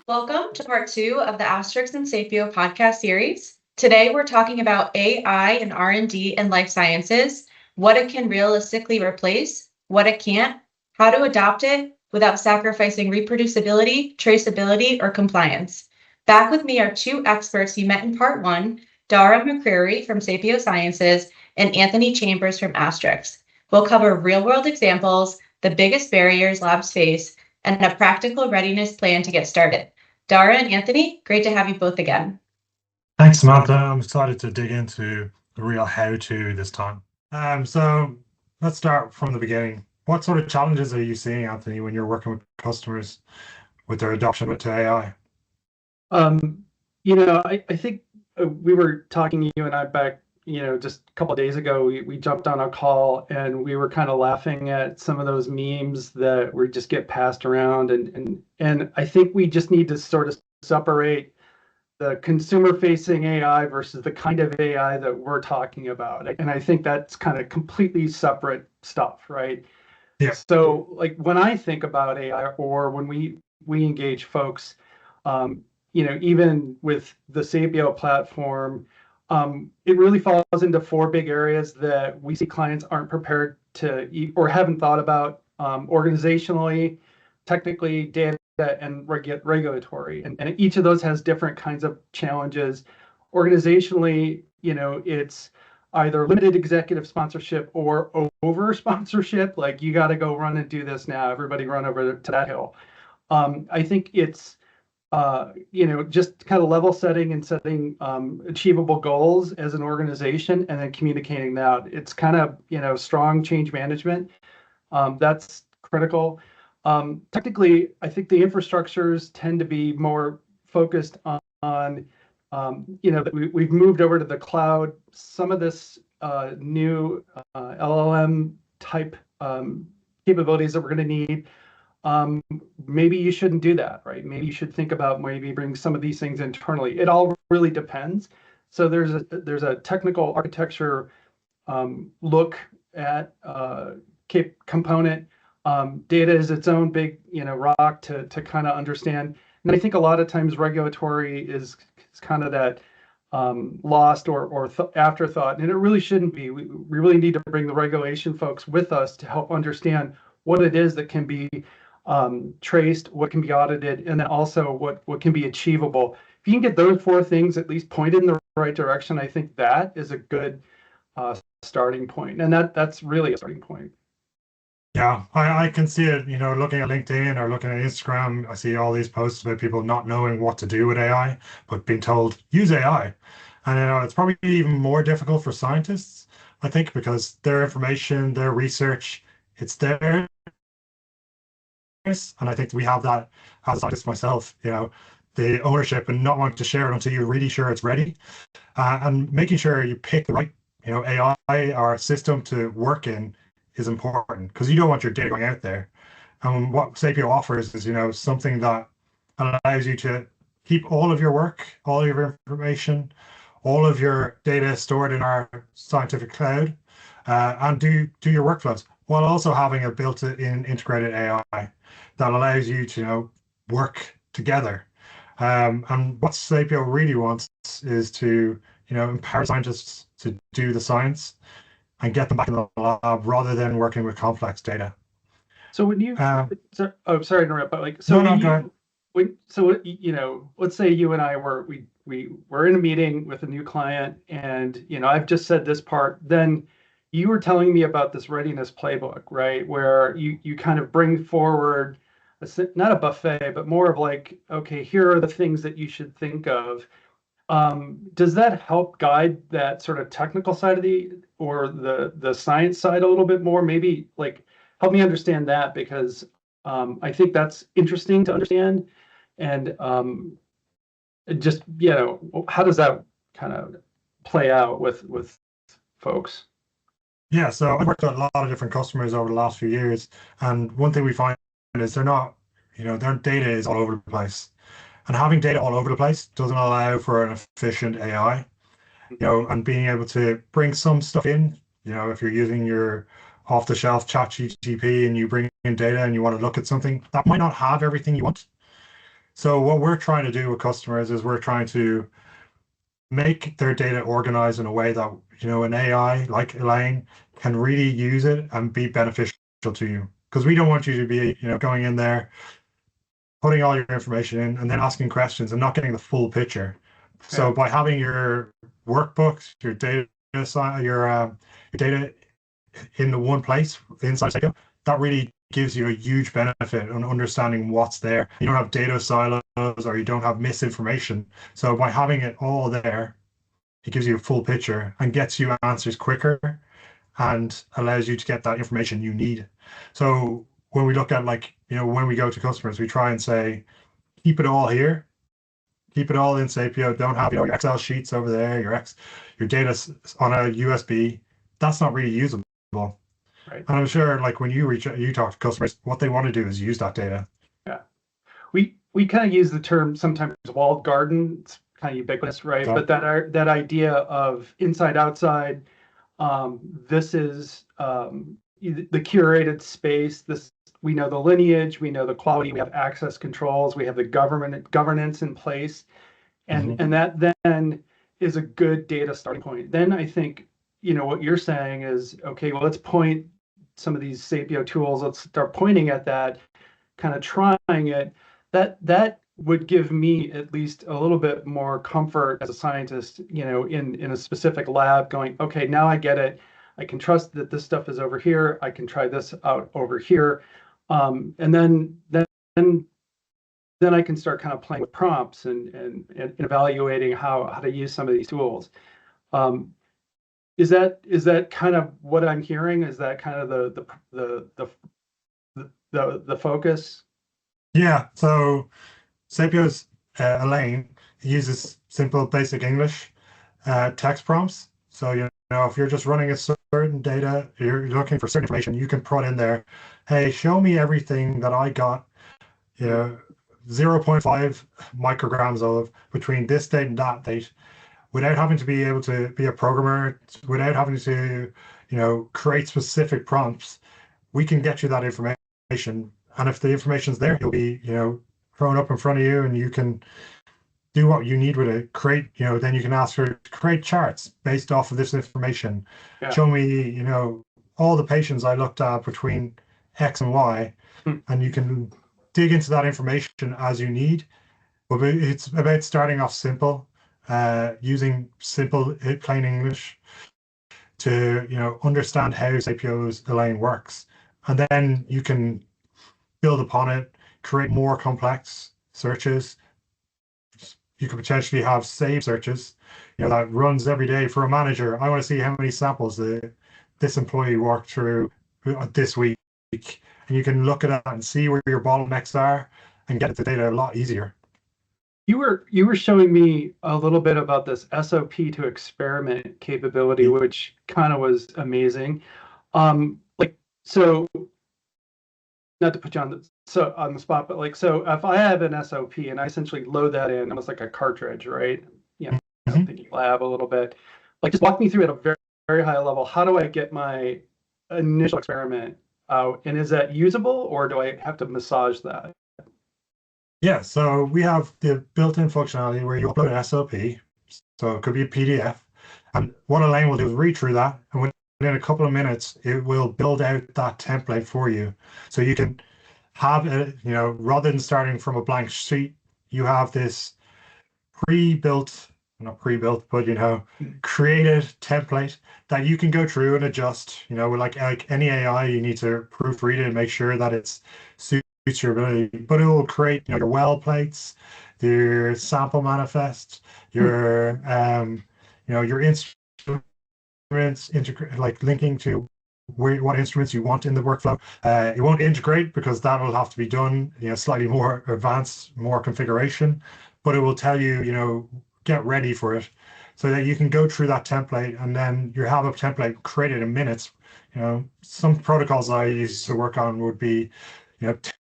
Welcome to part two of the Astrix and Sapio podcast series. Today, we're talking about AI and R&D in life sciences, what it can realistically replace, what it can't, how to adopt it without sacrificing reproducibility, traceability, or compliance. Back with me are two experts you met in part one, Dara McCreary from Sapio Sciences and Anthony Chambers from Astrix. We'll cover real-world examples, the biggest barriers labs face, and a practical readiness plan to get started. Dara and Anthony, great to have you both again. Thanks, Samantha. I'm excited to dig into the real how-to this time. So let's start from the beginning. What sort of challenges are you seeing, Anthony, when you're working with customers with their adoption to AI? I think we were talking, you and I, back, just a couple of days ago. We jumped on a call and we were kind of laughing at some of those memes that we just get passed around, and I think we just need to sort of separate the consumer-facing AI versus the kind of AI that we're talking about, and I think that's kind of completely separate stuff, right? Yeah. So, like, when I think about AI, or when we engage folks, even with the Sapio platform, it really falls into four big areas that we see clients aren't prepared to or haven't thought about: organizationally, technically, data, and regulatory. And each of those has different kinds of challenges. Organizationally, it's either limited executive sponsorship or over sponsorship. Like, you got to go run and do this now. Everybody run over to that hill. I think it's just kind of level setting and setting achievable goals as an organization, and then communicating that. It's kind of strong change management. That's critical. Technically, I think the infrastructures tend to be more focused on that we've moved over to the cloud. Some of this new LLM type capabilities that we're going to need. Maybe you shouldn't do that, right? Maybe you should think about bringing some of these things internally. It all really depends. So there's a technical architecture look at component. Data is its own big rock to kind of understand. And I think a lot of times regulatory is kind of that lost or afterthought, and it really shouldn't be. We really need to bring the regulation folks with us to help understand what it is that can be traced, what can be audited, and then also what can be achievable. If you can get those four things at least pointed in the right direction, I think that is a good starting point, and that's really a starting point. Yeah, I can see it, looking at LinkedIn or looking at Instagram. I see all these posts about people not knowing what to do with AI, but being told, use AI. And it's probably even more difficult for scientists, I think, because their information, their research, it's theirs. And I think we have that as a scientist myself, the ownership and not wanting to share it until you're really sure it's ready. And making sure you pick the right, AI or system to work in is important, because you don't want your data going out there. And what Sapio offers is, something that allows you to keep all of your work, all of your information, all of your data stored in our scientific cloud, and do your workflows, while also having a built-in integrated AI that allows you to work together. And what Sapio really wants is to empower scientists to do the science and get them back in the lab rather than working with complex data. So when you, sorry to interrupt, but go ahead. let's say you and I were in a meeting with a new client, and I've just said this part. Then you were telling me about this readiness playbook, right? Where you kind of bring forward not a buffet, but more of like, okay, here are the things that you should think of. Does that help guide that sort of technical side of the science side a little bit more? Maybe like help me understand that, because I think that's interesting to understand. And just how does that kind of play out with folks? Yeah, so I've worked with a lot of different customers over the last few years, and one thing we find is they're not, their data is all over the place. And having data all over the place doesn't allow for an efficient AI, and being able to bring some stuff in, if you're using your off-the-shelf chat GTP and you bring in data and you want to look at something that might not have everything you want, So what we're trying to do with customers is we're trying to make their data organized in a way that, an AI like Elaine can really use it and be beneficial to you. Because we don't want you to be, going in there, putting all your information in and then asking questions and not getting the full picture. So by having your workbooks, your data, your data in the one place inside Sapio, that really gives you a huge benefit on understanding what's there. You don't have data silos or you don't have misinformation. So by having it all there, it gives you a full picture and gets you answers quicker and allows you to get that information you need. So when we look at when we go to customers, we try and say, keep it all here, keep it all in Sapio. Don't have your Excel sheets over there, your data on a USB. That's not really usable. Right. And I'm sure when you talk to customers, what they want to do is use that data. Yeah. We kind of use the term sometimes walled garden. It's kind of ubiquitous, right? But that idea of inside outside, this is the curated space. We know the lineage, we know the quality, we have access controls, we have the governance in place, and that then is a good data starting point. Then I think what you're saying is, okay, well, let's point some of these Sapio tools. Let's start pointing at that, kind of trying it. That would give me at least a little bit more comfort as a scientist, in a specific lab, going, okay, now I get it. I can trust that this stuff is over here. I can try this out over here, and then I can start kind of playing with prompts and evaluating how to use some of these tools. Is that kind of what I'm hearing? Is that kind of the focus? Yeah. So Sapio's Elaine uses simple basic English text prompts. So if you're just running a certain data, you're looking for certain information, you can put in there, hey, show me everything that I got, 0.5 micrograms of between this date and that date, without having to be able to be a programmer, without having to, create specific prompts. We can get you that information. And if the information's there, it'll be, thrown up in front of you and you can do what you need with it. Create, then you can ask her to create charts based off of this information. Yeah. Show me, all the patients I looked at between X and Y, and you can dig into that information as you need. But it's about starting off simple, using simple, plain English to, understand how Sapio's Elaine works. And then you can build upon it, create more complex searches. You could potentially have save searches, that runs every day for a manager. I want to see how many samples this employee worked through this week. And you can look at that and see where your bottlenecks are and get the data a lot easier. You were showing me a little bit about this SOP to experiment capability, which kind of was amazing. So not to put you on the spot, but so if I have an SOP and I essentially load that in almost like a cartridge, right? Thinking lab a little bit. Just walk me through at a very, very high level. How do I get my initial experiment out, and is that usable, or do I have to massage that? Yeah, so we have the built-in functionality where you upload an SOP, so it could be a PDF, and what Elaine will do is read through that, and within a couple of minutes, it will build out that template for you. So you can have it, rather than starting from a blank sheet, you have this not pre-built, but created template that you can go through and adjust. Like any AI, you need to proofread it and make sure that it's suits your ability. But it will create your well plates, your sample manifest, your your instruments, linking to what instruments you want in the workflow. It won't integrate because that will have to be done, slightly more advanced, more configuration, but it will tell you, get ready for it so that you can go through that template and then you have a template created in minutes. Some protocols I used to work on would be,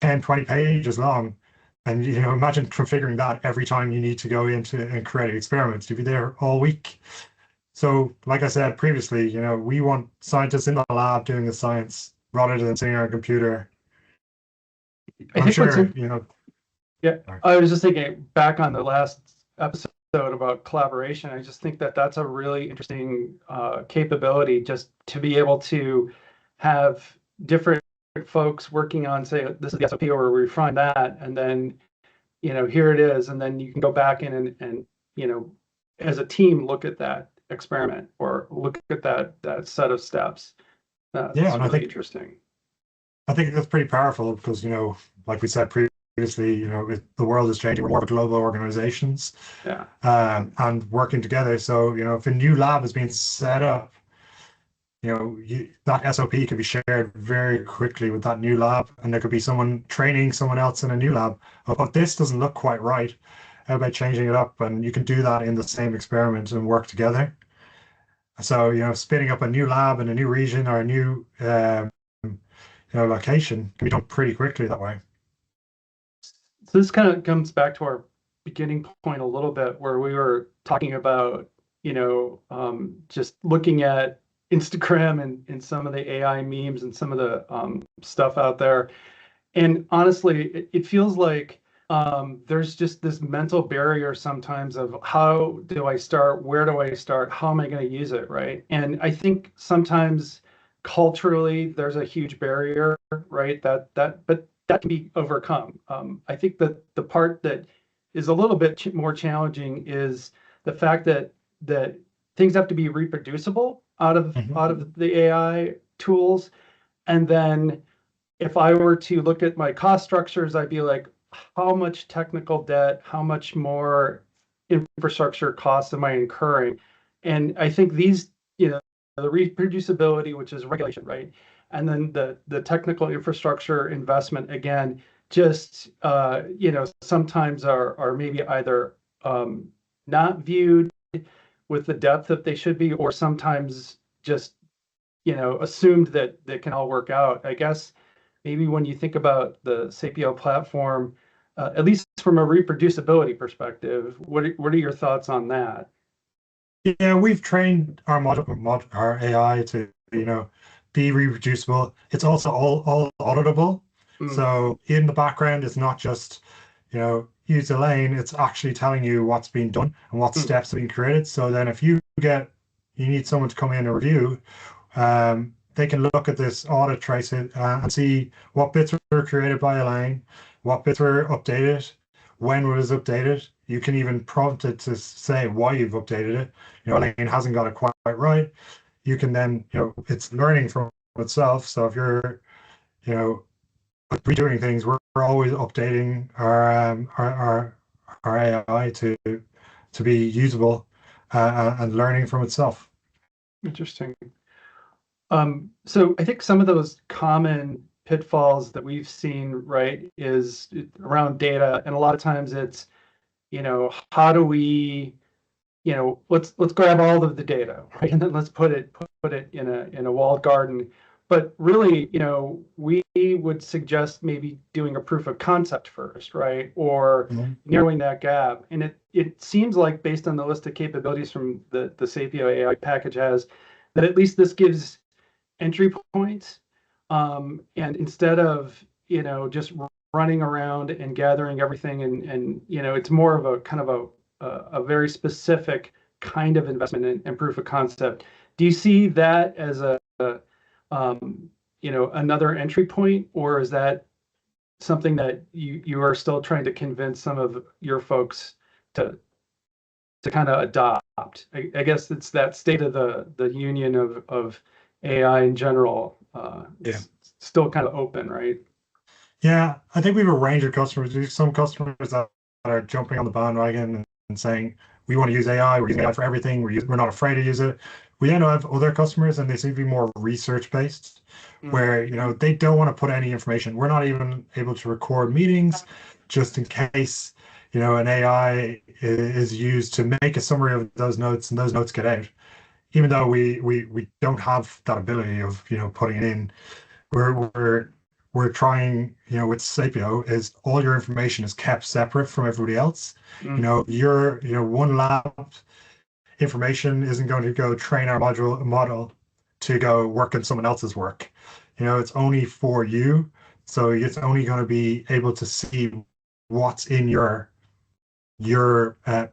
10, 20 pages long. And, imagine configuring that every time you need to go into and create experiments. You'd be there all week. So, like I said previously, we want scientists in the lab doing the science rather than sitting on a computer. I'm sure, Yeah, I was just thinking back on the last episode about collaboration. I just think that that's a really interesting capability, just to be able to have different folks working on, say, this is the SOP, or we refine that, and then, here it is, and then you can go back in and as a team, look at that experiment or look at that set of steps. That's Yeah, and really interesting. I think that's pretty powerful because, like we said previously, the world is changing. We're more global organizations, Yeah. and working together. So, if a new lab is being set up, that SOP could be shared very quickly with that new lab, and there could be someone training someone else in a new lab. But this doesn't look quite right. How about changing it up? And you can do that in the same experiment and work together. So, spinning up a new lab in a new region or a new location can be done pretty quickly that way. So this kind of comes back to our beginning point a little bit, where we were talking about, just looking at Instagram and some of the AI memes and some of the stuff out there. And honestly, it feels like there's just this mental barrier sometimes of how do I start? Where do I start? How am I going to use it? Right. And I think sometimes culturally there's a huge barrier, right? But that can be overcome. I think that the part that is a little bit more challenging is the fact that things have to be reproducible out of the AI tools. And then if I were to look at my cost structures, I'd be like, how much technical debt, how much more infrastructure costs am I incurring? And I think these, the reproducibility, which is regulation, right? And then the technical infrastructure investment, again, just, sometimes are maybe either not viewed with the depth that they should be, or sometimes just, assumed that they can all work out. I guess maybe when you think about the Sapio platform, at least from a reproducibility perspective, what are your thoughts on that? Yeah, we've trained our our AI to, be reproducible. It's also all auditable. So in the background, it's not just, use a lane, it's actually telling you what's being done and what steps are being created. So then if you need someone to come in and review, they can look at this audit, trace it, and see what bits were created by a lane, what bits were updated, when was updated. You can even prompt it to say why you've updated it. A lane hasn't got it quite right. You can then, it's learning from itself. So if you're, redoing things, we're always updating our AI to be usable and learning from itself. Interesting. So I think some of those common pitfalls that we've seen, right, is around data, and a lot of times it's, how do we, let's grab all of the data, right, and then let's put it in a walled garden. But really, we would suggest maybe doing a proof of concept first, right, or narrowing that gap. And it seems like, based on the list of capabilities from the Sapio AI package has, that at least this gives entry points, and instead of just running around and gathering everything, and it's more of a kind of a very specific kind of investment and proof of concept. Do you see that as another entry point, or is that something that you are still trying to convince some of your folks to kind of adopt? I guess it's that state of the union of AI in general. It's still kind of open, right? Yeah, I think we have a range of customers. There's some customers that are jumping on the bandwagon and saying, we want to use AI, we're using AI for everything, we're not afraid to use it. We then have other customers, and they seem to be more research-based, where, they don't want to put any information. We're not even able to record meetings just in case, an AI is used to make a summary of those notes, and those notes get out. Even though we don't have that ability of, putting it in, we're trying, with Sapio, is all your information is kept separate from everybody else. Your, one lab information isn't going to go train our model to go work on someone else's work. It's only for you. So it's only going to be able to see what's in your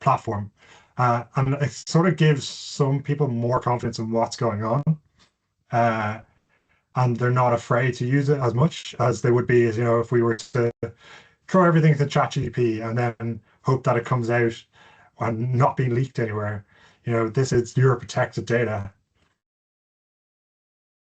platform. And it sort of gives some people more confidence in what's going on. And they're not afraid to use it as much as they would be, as if we were to throw everything to ChatGPT and then hope that it comes out and not being leaked anywhere. This is your protected data.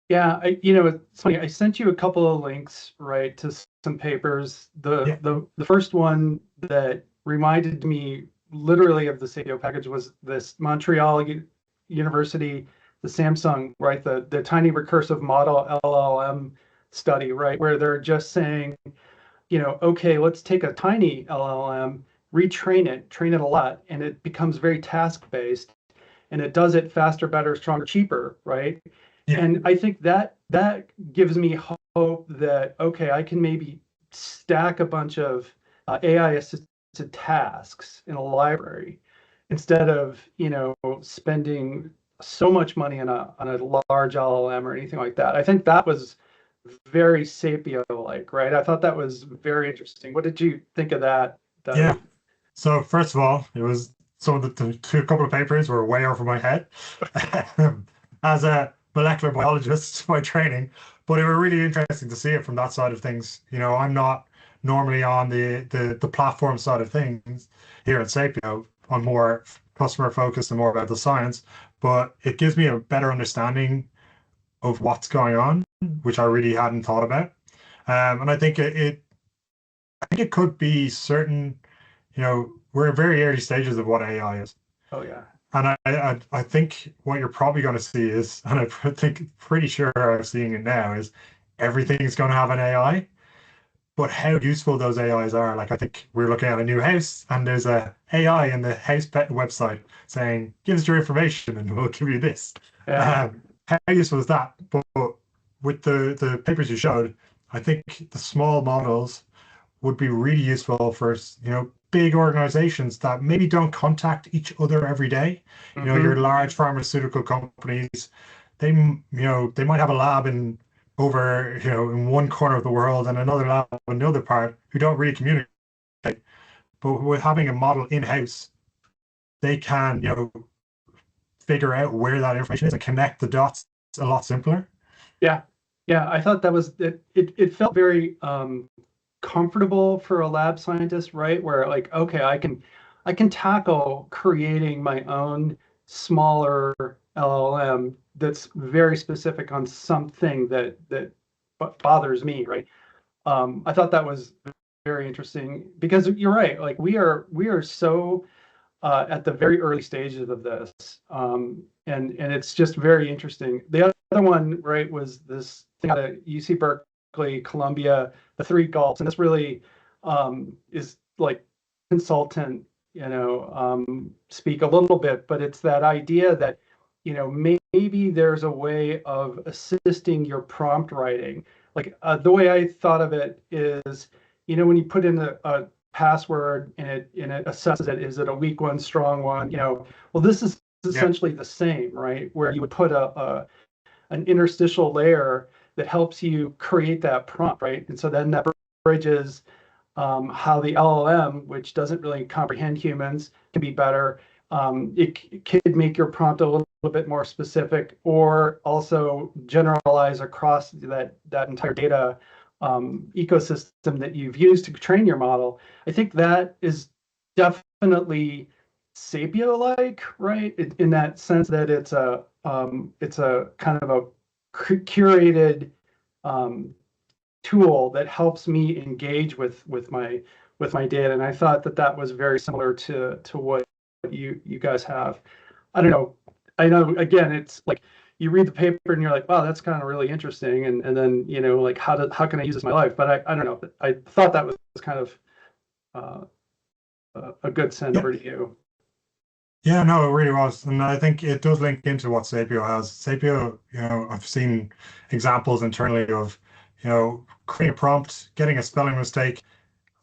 Yeah, it's funny. I sent you a couple of links, right, to some papers. The first one that reminded me literally of the Sapio package was this Montreal University, the Samsung, right, the tiny recursive model LLM study, right, where they're just saying, okay, let's take a tiny LLM, retrain it, train it a lot, and it becomes very task-based, and it does it faster, better, stronger, cheaper, right? Yeah. And I think that gives me hope that, okay, I can maybe stack a bunch of AI assisted tasks in a library instead of, spending so much money on a large LLM or anything like that. I think that was very Sapio-like, right? I thought that was very interesting. What did you think of that? Yeah. So first of all, it was some of the couple of papers were way over my head as a molecular biologist by training, but it was really interesting to see it from that side of things. I'm not normally on the platform side of things here at Sapio. I'm more customer focused and more about the science, but it gives me a better understanding of what's going on, which I really hadn't thought about. And I think it could be certain, we're in very early stages of what AI is. Oh yeah. And I think what you're probably going to see is, and I think pretty sure I'm seeing it now, is everything's going to have an AI. But how useful those AIs are, like I think we're looking at a new house and there's a AI in the house pet website saying, give us your information and we'll give you this. Yeah. How useful is that? But with the papers you showed, I think the small models would be really useful for, big organizations that maybe don't contact each other every day. Your large pharmaceutical companies, they might have a lab in one corner of the world and another lab in another part who don't really communicate. But with having a model in-house, they can, figure out where that information is and connect the dots a lot simpler. Yeah. Yeah. I thought that was it. It felt very comfortable for a lab scientist, right? Where like, okay, I can tackle creating my own smaller LLM that's very specific on something that bothers me, right? I thought that was very interesting because you're right. Like we are so at the very early stages of this, and it's just very interesting. The other one, right, was this thing out of UC Berkeley, Columbia, the three gulps, and this really is like consultant, speak a little bit, but it's that idea that maybe there's a way of assisting your prompt writing. Like the way I thought of it is, when you put in a password and it assesses it, is it a weak one, strong one? Well, this is essentially the same, right? Where you would put an interstitial layer that helps you create that prompt, right? And so then that bridges how the LLM, which doesn't really comprehend humans, can be better. It could make your prompt a little bit more specific, or also generalize across that entire data ecosystem that you've used to train your model. I think that is definitely Sapio-like, right? In that sense that it's a kind of a curated tool that helps me engage with my data, and I thought that was very similar to what you guys have. I don't know. I know again, it's like you read the paper and you're like, wow, that's kind of really interesting, and then like how can I use this in my life? But I don't know. I thought that was kind of a good send over to you. Yeah, no, it really was. And I think it does link into what Sapio has. Sapio, I've seen examples internally of, creating a prompt, getting a spelling mistake,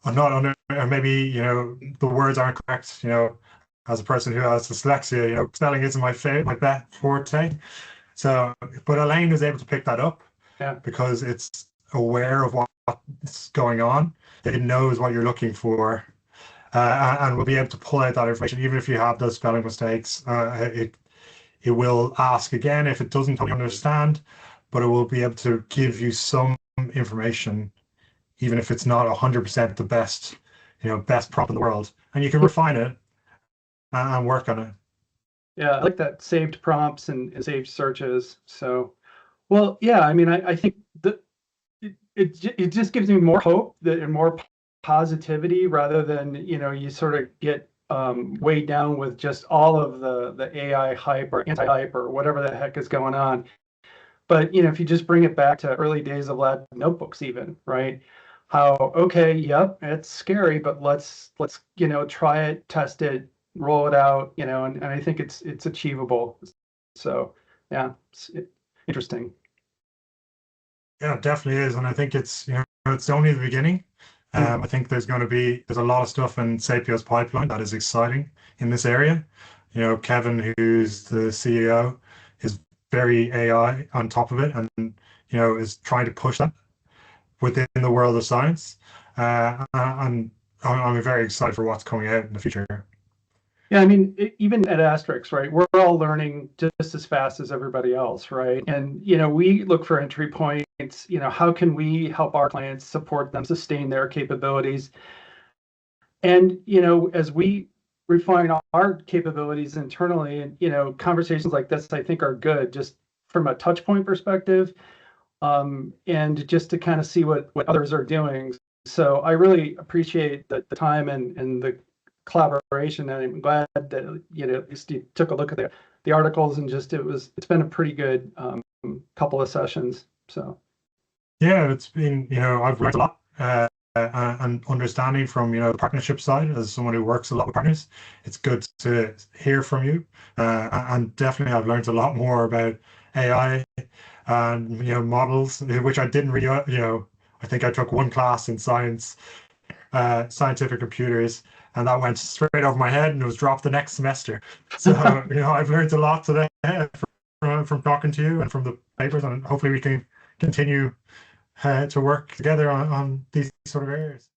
or not under, or maybe, the words aren't correct, as a person who has dyslexia, spelling isn't my best forte. So, but Elaine was able to pick that up Yeah. because it's aware of what's going on. It knows what you're looking for, and will be able to pull out that information, even if you have those spelling mistakes. It will ask again if it doesn't totally understand, but it will be able to give you some information, even if it's not 100% the best, best prompt in the world, and you can refine it and work on it. Yeah, I like that saved prompts and saved searches. So, well, yeah, I mean, I think that it just gives me more hope and more positivity rather than, you sort of get weighed down with just all of the AI hype or anti-hype or whatever the heck is going on. But, if you just bring it back to early days of lab notebooks even, right? How, okay, yep, it's scary, but let's try it, test it, roll it out, and I think it's achievable. So yeah, it's interesting. Yeah, it definitely is, and I think it's only the beginning. I think there's a lot of stuff in Sapio's pipeline that is exciting in this area. Kevin, who's the CEO, is very AI on top of it, and is trying to push that within the world of science. And I'm very excited for what's coming out in the future. Yeah, I mean, even at Astrix, right, we're all learning just as fast as everybody else, right? And, we look for entry points, how can we help our clients support them, sustain their capabilities? And, as we refine our capabilities internally, and, conversations like this, I think are good just from a touch point perspective, and just to kind of see what others are doing. So I really appreciate the time and the collaboration, and I'm glad that at least you took a look at the articles, and just it's been a pretty good couple of sessions. So yeah, it's been I've learned a lot, and understanding from the partnership side as someone who works a lot with partners. It's good to hear from you, and definitely I've learned a lot more about AI and models, which I didn't really I think I took one class in scientific computers, and that went straight over my head and it was dropped the next semester. So I've learned a lot today from talking to you and from the papers, and hopefully we can continue to work together on these sort of areas.